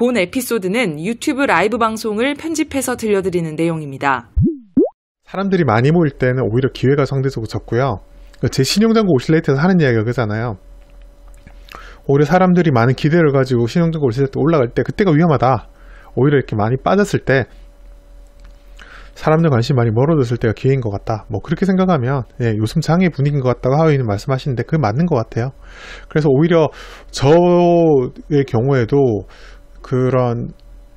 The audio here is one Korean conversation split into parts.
본 에피소드는 유튜브 라이브 방송을 편집해서 들려드리는 내용입니다. 사람들이 많이 모일 때는 오히려 기회가 상대적으로 적고요. 제 신용정보 오실레이트에서 하는 이야기가 그잖아요. 오히려 사람들이 많은 기대를 가지고 신용정보 오실레이트 올라갈 때 그때가 위험하다. 오히려 이렇게 많이 빠졌을 때 사람들 관심이 많이 멀어졌을 때가 기회인 것 같다. 뭐 그렇게 생각하면 요즘 장의 분위기인 것 같다고 하위는 말씀하시는데 그게 맞는 것 같아요. 그래서 오히려 저의 경우에도 그런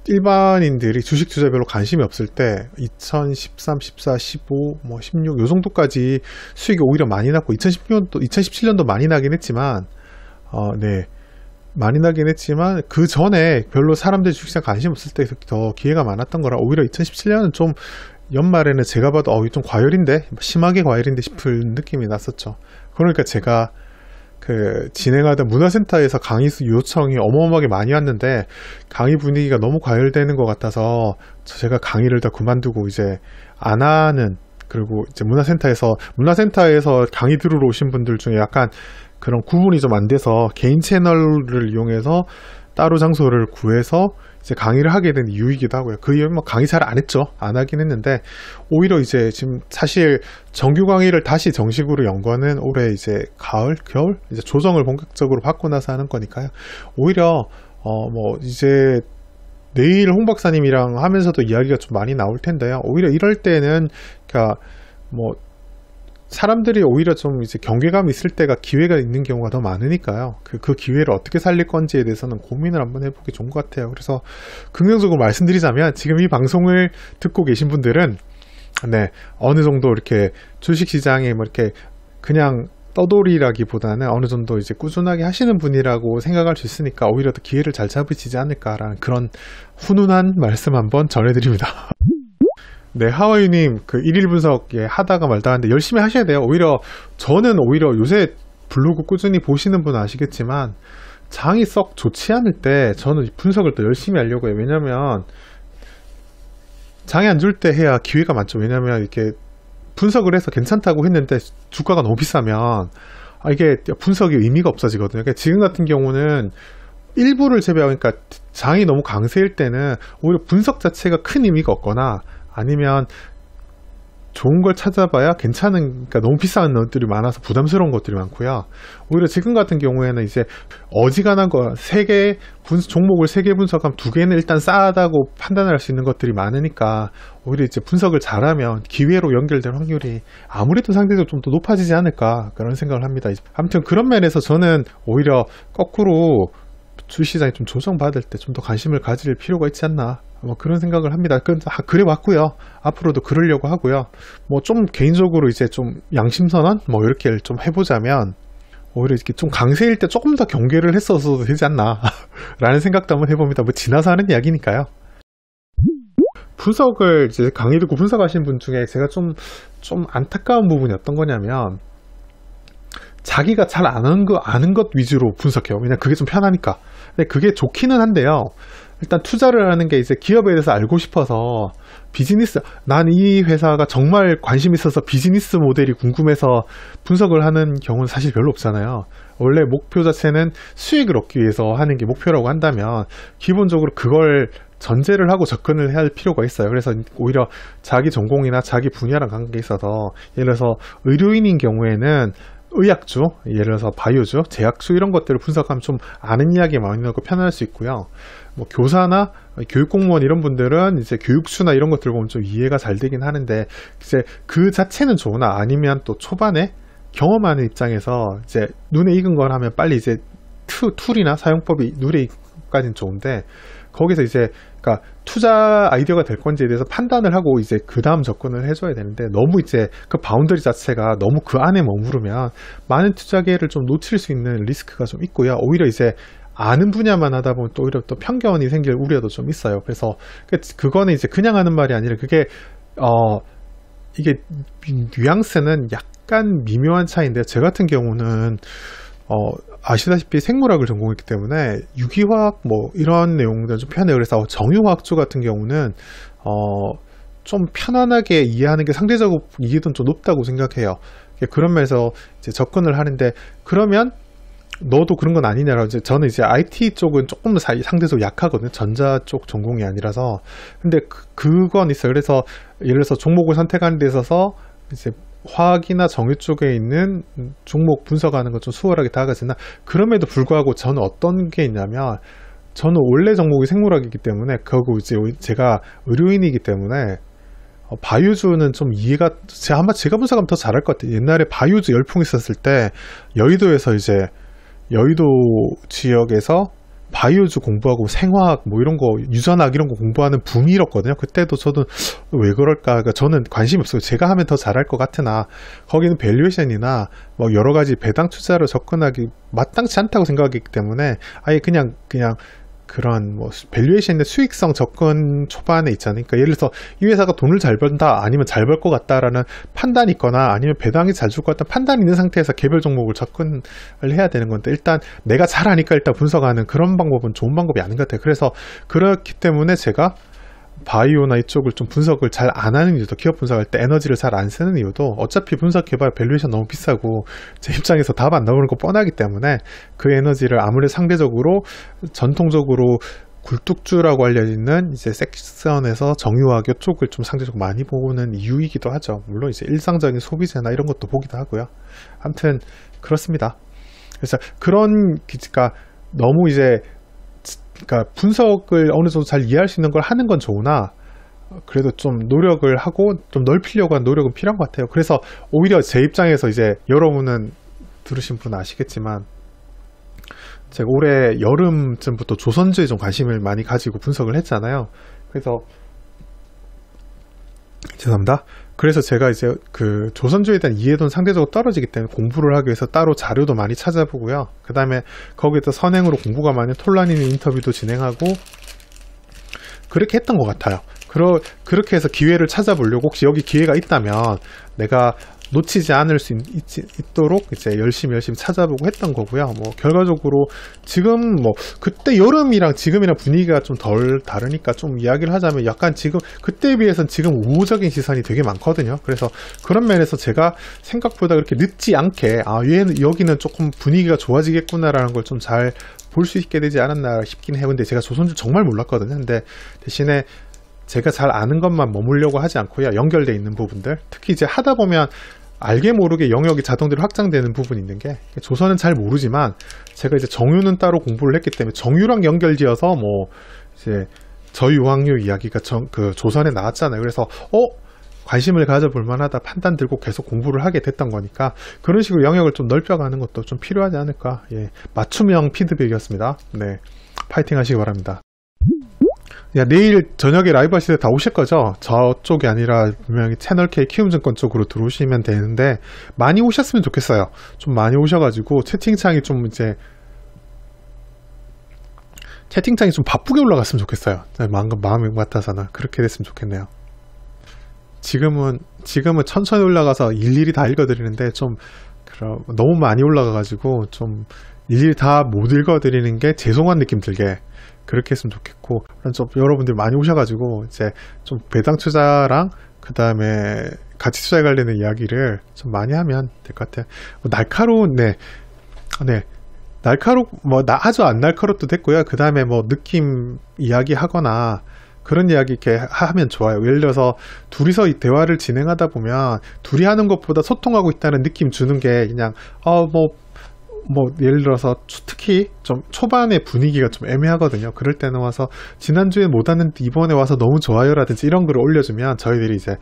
일반인들이 주식 투자에 별로 관심이 없을 때 2013, 14, 15, 16 요 정도까지 수익이 오히려 많이 났고 2017년도 많이 나긴 했지만 많이 나긴 했지만 그 전에 별로 사람들이 주식시장 관심 없을 때 더 기회가 많았던 거라 오히려 2017년은 좀 연말에는 제가 봐도 좀 과열인데 심하게 과열인데 싶을 느낌이 났었죠. 그러니까 제가 그 진행하던 문화센터에서 강의 요청이 어마어마하게 많이 왔는데 강의 분위기가 너무 과열되는 것 같아서 제가 강의를 다 그만두고 이제 안 하는, 그리고 이제 문화센터에서 강의 들으러 오신 분들 중에 약간 그런 구분이 좀 안 돼서 개인 채널을 이용해서 따로 장소를 구해서 이제 강의를 하게 된 이유이기도 하고요. 그 이후에 강의 잘 안 했죠. 안 하긴 했는데 오히려 이제 지금 사실 정규 강의를 다시 정식으로 연 거는 올해 이제 겨울 이제 조정을 본격적으로 받고 나서 하는 거니까요. 오히려 이제 내일 홍 박사님이랑 하면서도 이야기가 좀 많이 나올 텐데요. 오히려 이럴 때는 그러니까 사람들이 오히려 좀 이제 경계감이 있을 때가 기회가 있는 경우가 더 많으니까요. 그 기회를 어떻게 살릴 건지에 대해서는 고민을 한번 해보기 좋은 것 같아요. 그래서 긍정적으로 말씀드리자면 지금 이 방송을 듣고 계신 분들은 어느 정도 이렇게 주식시장에 이렇게 그냥 떠돌이라기보다는 어느 정도 이제 꾸준하게 하시는 분이라고 생각할 수 있으니까 오히려 더 기회를 잘 잡으시지 않을까라는 그런 훈훈한 말씀 한번 전해드립니다. 네, 하와이님 그 1일 분석 하다가 말다 하는데 열심히 하셔야 돼요. 저는 오히려 요새 블로그 꾸준히 보시는 분은 아시겠지만 장이 썩 좋지 않을 때 저는 분석을 더 열심히 하려고 해요. 왜냐면 장이 안 좋을 때 해야 기회가 많죠. 왜냐면 이렇게 분석을 해서 괜찮다고 했는데 주가가 너무 비싸면 이게 분석이 의미가 없어지거든요. 그러니까 지금 같은 경우는 일부를 제외하고, 그러니까 장이 너무 강세일 때는 오히려 분석 자체가 큰 의미가 없거나 아니면 좋은 걸 찾아봐야 그러니까 너무 비싼 것들이 많아서 부담스러운 것들이 많고요. 오히려 지금 같은 경우에는 이제 어지간한 거 종목을 3개 분석하면 2개는 일단 싸다고 판단할 수 있는 것들이 많으니까 오히려 이제 분석을 잘하면 기회로 연결될 확률이 아무래도 상대적으로 좀 더 높아지지 않을까 그런 생각을 합니다. 아무튼 그런 면에서 저는 오히려 거꾸로 주식시장이 좀 조정받을 때 좀 더 관심을 가질 필요가 있지 않나 그런 생각을 합니다. 그래 왔고요. 앞으로도 그러려고 하고요. 좀 개인적으로 이제 좀 양심선언 이렇게 좀 해보자면 오히려 이렇게 좀 강세일 때 조금 더 경계를 했어도 되지 않나 라는 생각도 한번 해봅니다. 지나서 하는 이야기니까요. 분석을 이제 강의 듣고 분석하시는 분 중에 제가 좀 안타까운 부분이 어떤 거냐면 자기가 잘 아는 것 위주로 분석해요. 왜냐면 그게 좀 편하니까. 근데 그게 좋기는 한데요. 일단 투자를 하는 게 이제 기업에 대해서 알고 싶어서 난 이 회사가 정말 관심 있어서 비즈니스 모델이 궁금해서 분석을 하는 경우는 사실 별로 없잖아요. 원래 목표 자체는 수익을 얻기 위해서 하는 게 목표라고 한다면 기본적으로 그걸 전제를 하고 접근을 할 필요가 있어요. 그래서 오히려 자기 전공이나 자기 분야랑 관계에 있어서 예를 들어서 의료인인 경우에는 의약주, 예를 들어서 바이오주, 제약주 이런 것들을 분석하면 좀 아는 이야기 많이 나고 편할 수 있고요. 교사나 교육공무원 이런 분들은 이제 교육수나 이런 것들 보면 좀 이해가 잘 되긴 하는데 이제 그 자체는 좋으나 아니면 또 초반에 경험하는 입장에서 이제 눈에 익은 걸 하면 빨리 이제 툴이나 사용법이 눈에 익기까지는 좋은데 거기서 이제 그러니까 투자 아이디어가 될 건지에 대해서 판단을 하고 이제 그 다음 접근을 해줘야 되는데 너무 이제 그 바운더리 자체가 너무 그 안에 머무르면 많은 투자 기회를 좀 놓칠 수 있는 리스크가 좀 있고요. 오히려 이제 아는 분야만 하다 보면 또 오히려 또 편견이 생길 우려도 좀 있어요. 그래서 그거는 이제 그냥 하는 말이 아니라 그게 이게 뉘앙스는 약간 미묘한 차이인데요. 제 같은 경우는 아시다시피 생물학을 전공했기 때문에 유기화학 이런 내용들 좀 편해요. 그래서 정유화학주 같은 경우는 좀 편안하게 이해하는 게 상대적으로 이해도는 좀 높다고 생각해요. 그런 면에서 이제 접근을 하는데 그러면 너도 그런 건 아니냐라고. 이제 저는 이제 IT 쪽은 조금 더 상대적으로 약하거든요. 전자 쪽 전공이 아니라서. 근데 그건 있어요. 그래서 예를 들어서 종목을 선택하는 데 있어서 이제 화학이나 정유 쪽에 있는 종목 분석하는 건 좀 수월하게 다가가지나, 그럼에도 불구하고 저는 어떤 게 있냐면, 저는 원래 종목이 생물학이기 때문에, 그리고 이제 제가 의료인이기 때문에 바이오주는 좀 이해가, 아마 제가 분석하면 더 잘할 것 같아요. 옛날에 바이오주 열풍 있었을 때 여의도에서 이제 여의도 지역에서 바이오주 공부하고 생화학 뭐 이런 거, 유전학 이런 거 공부하는 붐이 일었거든요. 그때도 저도 왜 그럴까, 그러니까 저는 관심이 없어요. 제가 하면 더 잘할 것 같으나 거기는 밸류에이션이나 뭐 여러 가지 배당 투자로 접근하기 마땅치 않다고 생각하기 때문에 아예 그냥 그런 뭐 밸류에이션의 수익성 접근 초반에 있잖아요. 그러니까 예를 들어서 이 회사가 돈을 잘 번다, 아니면 잘 벌 것 같다라는 판단이 있거나 아니면 배당이 잘 줄 것 같다는 판단이 있는 상태에서 개별 종목을 접근을 해야 되는 건데, 일단 내가 잘 아니까 일단 분석하는 그런 방법은 좋은 방법이 아닌 것 같아요. 그래서 그렇기 때문에 제가 바이오나 이쪽을 좀 분석을 잘 안 하는 이유도, 기업 분석할 때 에너지를 잘 안 쓰는 이유도, 어차피 분석해봐야 밸류에이션 너무 비싸고 제 입장에서 답 안 나오는 거 뻔하기 때문에 그 에너지를 아무래도 상대적으로 전통적으로 굴뚝주라고 알려지는 이제 섹션에서 정유학 이쪽을 좀 상대적으로 많이 보는 이유이기도 하죠. 물론 이제 일상적인 소비재나 이런 것도 보기도 하고요. 아무튼 그렇습니다. 그래서 그러니까 너무 이제 그러니까 분석을 어느 정도 잘 이해할 수 있는 걸 하는 건 좋으나, 그래도 좀 노력을 하고 좀 넓히려고 하는 노력은 필요한 것 같아요. 그래서 오히려 제 입장에서, 이제 여러분은 들으신 분은 아시겠지만 제가 올해 여름쯤부터 조선주에 좀 관심을 많이 가지고 분석을 했잖아요. 그래서 죄송합니다. 그래서 제가 이제 그 조선주에 대한 이해도는 상대적으로 떨어지기 때문에 공부를 하기 위해서 따로 자료도 많이 찾아보고요. 그 다음에 거기에서 선행으로 공부가 많은 톨라니는 인터뷰도 진행하고 그렇게 했던 것 같아요. 그렇게 해서 기회를 찾아보려고, 혹시 여기 기회가 있다면 내가 놓치지 않을 수 있도록 이제 열심히 찾아보고 했던 거고요. 뭐 결과적으로 지금 뭐 그때 여름이랑 지금이랑 분위기가 좀 덜 다르니까 좀 이야기를 하자면, 약간 지금 그때에 비해서는 지금 우호적인 시선이 되게 많거든요. 그래서 그런 면에서 제가 생각보다 그렇게 늦지 않게 여기는 조금 분위기가 좋아지겠구나라는 걸 좀 잘 볼 수 있게 되지 않았나 싶긴 해요. 근데 제가 조선주 정말 몰랐거든요. 근데 대신에 제가 잘 아는 것만 머물려고 하지 않고요, 연결되어 있는 부분들, 특히 이제 하다 보면 알게 모르게 영역이 자동적으로 확장되는 부분이 있는 게, 조선은 잘 모르지만 제가 이제 정유는 따로 공부를 했기 때문에 정유랑 연결지어서 뭐 이제 저유황유 이야기가 그 조선에 나왔잖아요. 그래서 관심을 가져볼 만하다 판단 들고 계속 공부를 하게 됐던 거니까, 그런 식으로 영역을 좀 넓혀가는 것도 좀 필요하지 않을까. 예, 맞춤형 피드백이었습니다. 네, 파이팅 하시기 바랍니다. 내일 저녁에 라이브 하실 때 다 오실 거죠? 저쪽이 아니라 분명히 채널K 키움증권 쪽으로 들어오시면 되는데, 많이 오셨으면 좋겠어요. 좀 많이 오셔가지고 채팅창이 좀 바쁘게 올라갔으면 좋겠어요. 마음이 같아서는 그렇게 됐으면 좋겠네요. 지금은 천천히 올라가서 일일이 다 읽어드리는데, 너무 많이 올라가가지고 좀 일일이 다 못 읽어드리는 게 죄송한 느낌 들게 그렇게 했으면 좋겠고, 좀 여러분들 많이 오셔가지고 이제 좀 배당 투자랑 그 다음에 가치 투자에 관련된 이야기를 좀 많이 하면 될 것 같아요. 날카로운 아주 안 날카롭도 됐고요. 그 다음에 뭐 느낌 이야기 하거나 그런 이야기 이렇게 하면 좋아요. 예를 들어서 둘이서 이 대화를 진행하다 보면 둘이 하는 것보다 소통하고 있다는 느낌 주는 게 그냥 예를 들어서 특히 좀 초반에 분위기가 좀 애매하거든요. 그럴 때는 와서 지난주에 못 왔는데 이번에 와서 너무 좋아요라든지 이런 글을 올려주면 저희들이 이제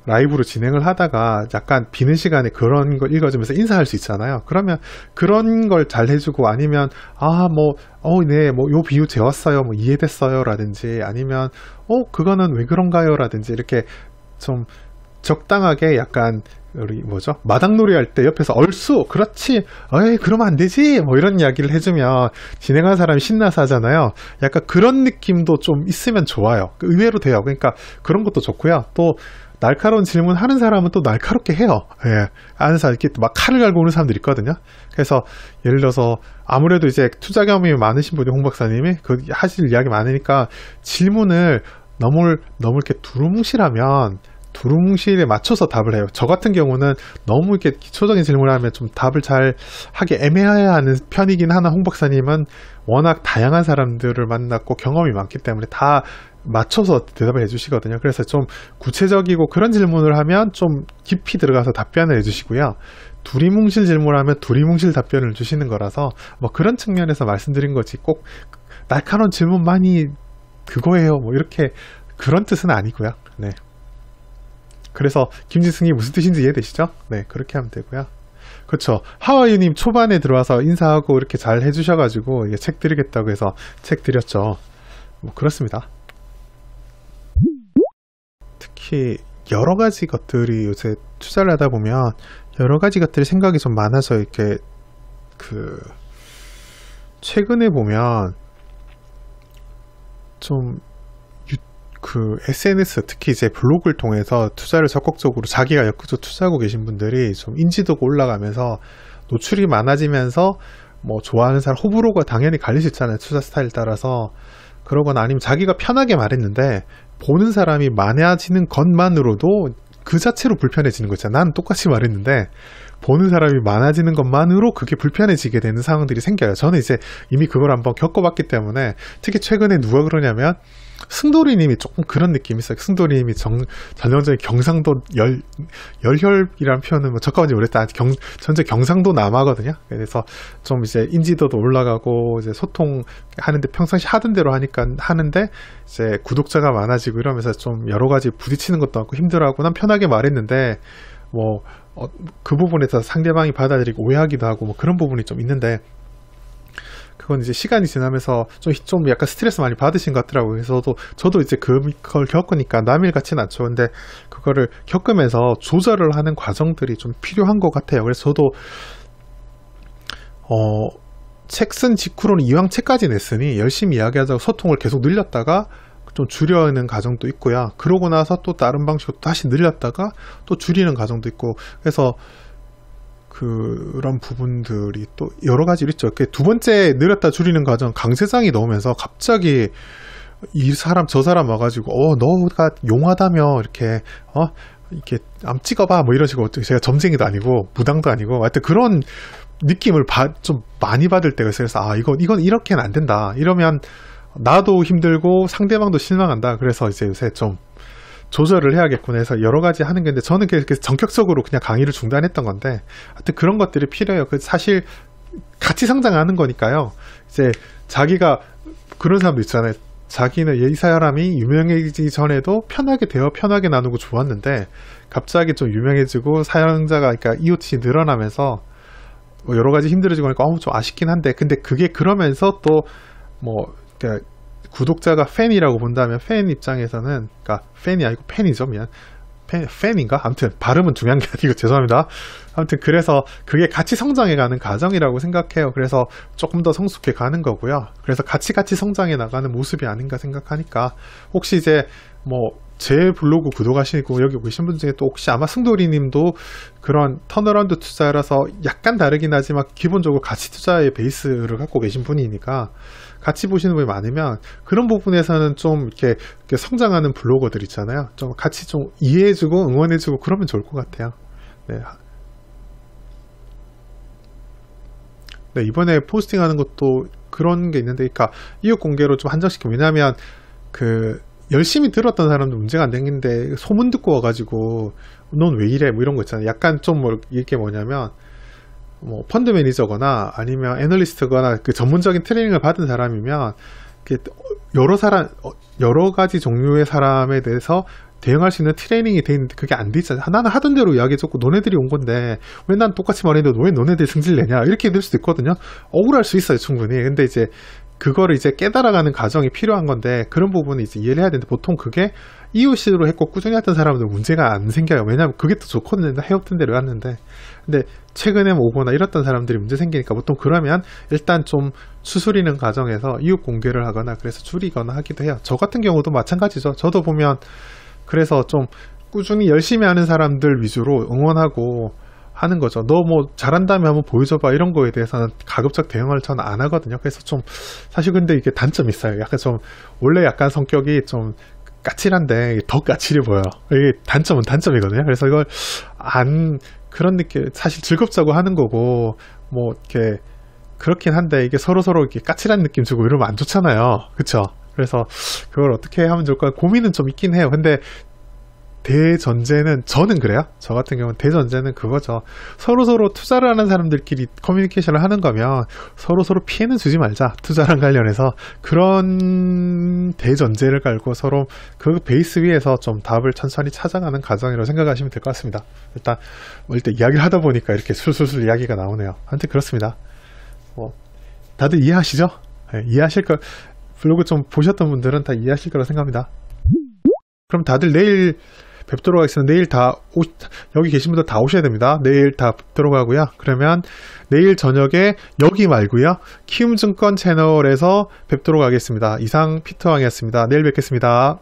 라이브로 진행을 하다가 약간 비는 시간에 그런 걸 읽어주면서 인사할 수 있잖아요. 그러면 그런 걸 잘 해주고, 아니면 요 비유 재웠어요, 뭐 이해됐어요 라든지, 아니면 그거는 왜 그런가요 라든지, 이렇게 좀 적당하게 약간 우리 마당놀이 할 때 옆에서 얼쑤 그렇지 그러면 안 되지 뭐 이런 이야기를 해주면 진행하는 사람이 신나서 하잖아요. 약간 그런 느낌도 좀 있으면 좋아요. 의외로 돼요. 그러니까 그런 것도 좋고요. 또 날카로운 질문 하는 사람은 또 날카롭게 해요. 예. 아는 사람, 이렇게 막 칼을 갈고 오는 사람들 있거든요. 그래서 예를 들어서 아무래도 이제 투자 경험이 많으신 분이, 홍 박사님이 하실 이야기 많으니까 질문을 너무 이렇게 두루뭉실하면 두루뭉실에 맞춰서 답을 해요. 저 같은 경우는 너무 이렇게 기초적인 질문을 하면 좀 답을 잘 하기 애매해야 하는 편이긴 하나, 홍 박사님은 워낙 다양한 사람들을 만났고 경험이 많기 때문에 다 맞춰서 대답을 해주시거든요. 그래서 좀 구체적이고 그런 질문을 하면 좀 깊이 들어가서 답변을 해주시고요. 두리뭉실 질문을 하면 두리뭉실 답변을 주시는 거라서 뭐 그런 측면에서 말씀드린 거지 꼭 날카로운 질문만이 그거예요. 뭐 이렇게 그런 뜻은 아니고요. 네. 그래서 김지승이 무슨 뜻인지 이해되시죠? 네, 그렇게 하면 되고요. 그렇죠. 하와이님 초반에 들어와서 인사하고 이렇게 잘 해주셔가지고 책 드리겠다고 해서 책 드렸죠. 뭐 그렇습니다. 특히 여러 가지 것들이 요새 투자를 하다 보면 여러 가지 것들이 생각이 좀 많아서 이렇게 최근에 보면 좀 SNS 특히 이제 블로그를 통해서 투자를 적극적으로 자기가 엮어서 투자하고 계신 분들이 좀 인지도가 올라가면서 노출이 많아지면서 뭐 좋아하는 사람 호불호가 당연히 갈릴 수 있잖아요. 투자 스타일 따라서. 그러거나 아니면 자기가 편하게 말했는데 보는 사람이 많아지는 것만으로도 그 자체로 불편해지는 거 있잖아요. 난 똑같이 말했는데 보는 사람이 많아지는 것만으로 그게 불편해지게 되는 상황들이 생겨요. 저는 이제 이미 그걸 한번 겪어봤기 때문에 특히 최근에 누가 그러냐면 승돌이님이 조금 그런 느낌이 있어요. 승돌이님이 전형적인 경상도 열혈이라는 표현은 뭐 적합한지 모르겠다. 전체 경상도 남하거든요. 그래서 좀 이제 인지도도 올라가고 이제 소통하는데 평상시 하던 대로 하는데 이제 구독자가 많아지고 이러면서 좀 여러 가지 부딪히는 것도 많고 힘들어하고 난 편하게 말했는데 뭐 그 부분에서 상대방이 받아들이고 오해하기도 하고 뭐 그런 부분이 좀 있는데 그건 이제 시간이 지나면서 좀 약간 스트레스 많이 받으신 것 같더라고요. 그래서 저도 이제 그걸 겪으니까 남일 같지는 않죠. 근데 그거를 겪으면서 조절을 하는 과정들이 좀 필요한 것 같아요. 그래서 저도 책 쓴 직후로는 이왕 책까지 냈으니 열심히 이야기하자고 소통을 계속 늘렸다가 좀 줄여는 과정도 있고요. 그러고 나서 또 다른 방식으로 다시 늘렸다가 또 줄이는 과정도 있고 그래서 그런 부분들이 또 여러 가지 있죠. 두 번째 늘렸다 줄이는 과정 강세장이 나오면서 갑자기 저 사람 와가지고 너가 용하다며 이렇게 암 찍어봐 뭐 이런 식으로 제가 점쟁이도 아니고 무당도 아니고 하여튼 그런 느낌을 좀 많이 받을 때가 있어요. 그래서 이건 이렇게는 안 된다. 이러면 나도 힘들고 상대방도 실망한다. 그래서 이제 요새 좀 조절을 해야겠구나 해서 여러 가지 하는 건데 저는 그래서 전격적으로 그냥 강의를 중단했던 건데 하여튼 그런 것들이 필요해요. 사실 같이 성장하는 거니까요. 이제 자기가 그런 사람도 있잖아요. 자기는 이 사람이 유명해지기 전에도 편하게 나누고 좋았는데 갑자기 좀 유명해지고 사용자가 그러니까 이웃이 늘어나면서 뭐 여러 가지 힘들어지고 하니까 좀 아쉽긴 한데 근데 그게 그러면서 또 뭐 그러니까 구독자가 팬이라고 본다면 팬 입장에서는 그러니까 팬이 아니고 팬이죠. 미안. 팬인가? 아무튼 발음은 중요한 게 아니고 죄송합니다. 아무튼 그래서 그게 같이 성장해가는 과정이라고 생각해요. 그래서 조금 더 성숙해 가는 거고요. 그래서 같이 성장해 나가는 모습이 아닌가 생각하니까 혹시 이제 뭐 제 블로그 구독하시고 여기 계신 분 중에 또 혹시 아마 승돌이 님도 그런 턴어라운드 투자라서 약간 다르긴 하지만 기본적으로 가치 투자의 베이스를 갖고 계신 분이니까 같이 보시는 분이 많으면 그런 부분에서는 좀 이렇게 성장하는 블로거들 있잖아요. 좀 같이 좀 이해해주고 응원해주고 그러면 좋을 것 같아요. 네, 이번에 포스팅하는 것도 그런 게 있는데, 그러니까 이웃 공개로 좀 한정시키면 왜냐하면 열심히 들었던 사람도 문제가 안 생기는데 소문 듣고 와가지고 넌 왜 이래 뭐 이런 거 있잖아요. 약간 좀 이게 뭐냐면 뭐 펀드 매니저거나 아니면 애널리스트거나 그 전문적인 트레이닝을 받은 사람이면 여러 가지 종류의 사람에 대해서 대응할 수 있는 트레이닝이 돼 있는데 그게 안 돼 있잖아요. 나는 하던 대로 이야기해줬고 너네들이 온 건데 왜 난 똑같이 말했는데 왜 너네들이 승질내냐 이렇게 될 수도 있거든요. 억울할 수 있어요 충분히. 근데 이제 그거를 이제 깨달아가는 과정이 필요한 건데 그런 부분을 이제 이해를 해야 되는데 보통 그게 이웃으로 했고 꾸준히 했던 사람들 문제가 안 생겨요. 왜냐하면 그게 더 좋거든요. 해왔던 대로 했는데 근데 최근에 오거나 이랬던 사람들이 문제 생기니까 보통 그러면 일단 좀 수술이는 과정에서 이웃 공개를 하거나 그래서 줄이거나 하기도 해요. 저 같은 경우도 마찬가지죠. 저도 보면 그래서 좀 꾸준히 열심히 하는 사람들 위주로 응원하고 하는 거죠. 너 뭐 잘한다면 한번 보여줘봐 이런 거에 대해서는 가급적 대응을 저는 안 하거든요. 그래서 좀 사실 근데 이게 단점이 있어요. 약간 좀 원래 약간 성격이 좀 까칠한데 더 까칠해 보여. 이게 단점은 단점이거든요. 그래서 이걸 그런 느낌, 사실 즐겁자고 하는 거고, 뭐, 이렇게, 그렇긴 한데, 이게 서로서로 이렇게 까칠한 느낌 주고 이러면 안 좋잖아요. 그쵸? 그래서 그걸 어떻게 하면 좋을까 고민은 좀 있긴 해요. 근데 대전제는, 저는 그래요. 저 같은 경우는 대전제는 그거죠. 서로서로 투자를 하는 사람들끼리 커뮤니케이션을 하는 거면 서로서로 피해는 주지 말자. 투자랑 관련해서. 그런 대전제를 깔고 서로 그 베이스 위에서 좀 답을 천천히 찾아가는 과정이라고 생각하시면 될 것 같습니다. 일단 이야기를 하다 보니까 이렇게 술술술 이야기가 나오네요. 아무튼 그렇습니다. 다들 이해하시죠? 네, 이해하실 거, 블로그 좀 보셨던 분들은 다 이해하실 거라고 생각합니다. 그럼 다들 내일 뵙도록 하겠습니다. 내일 여기 계신 분들 다 오셔야 됩니다. 내일 다 뵙도록 하고요. 그러면 내일 저녁에 여기 말고요. 키움증권 채널에서 뵙도록 하겠습니다. 이상 피터왕이었습니다. 내일 뵙겠습니다.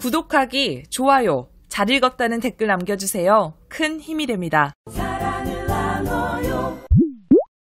구독하기, 좋아요, 잘 읽었다는 댓글 남겨주세요. 큰 힘이 됩니다.